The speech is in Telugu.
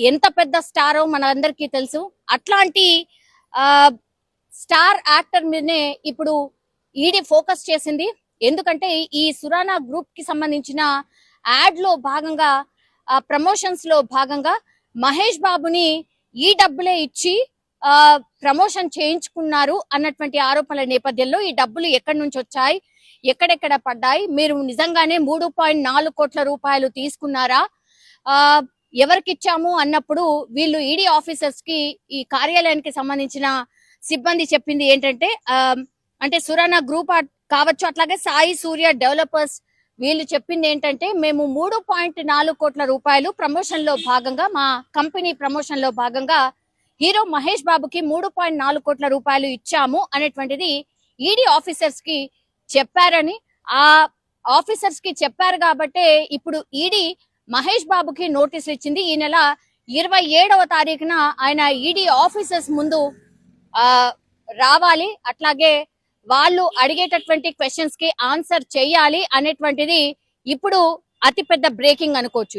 ఎంత పెద్ద స్టారో మనందరికీ తెలుసు. అట్లాంటి స్టార్ యాక్టర్ మీదనే ఇప్పుడు ఈడీ ఫోకస్ చేసింది. ఎందుకంటే ఈ సురానా గ్రూప్ కి సంబంధించిన యాడ్ లో భాగంగా ప్రమోషన్స్ లో భాగంగా మహేష్ బాబుని ఈ డబ్బులే ఇచ్చి ప్రమోషన్ చేయించుకున్నారు అన్నటువంటి ఆరోపణల నేపథ్యంలో ఈ డబ్బులు ఎక్కడి నుంచి వచ్చాయి, ఎక్కడెక్కడ పడ్డాయి, మీరు నిజంగానే 3.4 కోట్ల రూపాయలు తీసుకున్నారా, ఎవరికి ఇచ్చాము అన్నప్పుడు వీళ్ళు ఈడీ ఆఫీసర్స్ కి ఈ కార్యాలయానికి సంబంధించిన సిబ్బంది చెప్పింది ఏంటంటే అంటే సురానా గ్రూప్ కావచ్చు, అట్లాగే సాయి సూర్య డెవలపర్స్ వీళ్ళు చెప్పింది ఏంటంటే మేము 3.4 కోట్ల రూపాయలు ప్రమోషన్ లో భాగంగా మా కంపెనీ ప్రమోషన్ లో భాగంగా హీరో మహేష్ బాబుకి 3.4 కోట్ల రూపాయలు ఇచ్చాము అనేటువంటిది ఈడీ ఆఫీసర్స్ కి చెప్పారని, ఆ ఆఫీసర్స్ కి చెప్పారు కాబట్టే ఇప్పుడు ఈడీ మహేష్ బాబుకి నోటీసులు ఇచ్చింది. ఈ నెల 27వ తారీఖున ఆయన ఈడీ ఆఫీసర్స్ ముందు రావాలి, అట్లాగే వాళ్ళు అడిగేటటువంటి క్వశ్చన్స్ కి ఆన్సర్ చేయాలి అనేటువంటిది ఇప్పుడు అతిపెద్ద బ్రేకింగ్ అనుకోవచ్చు.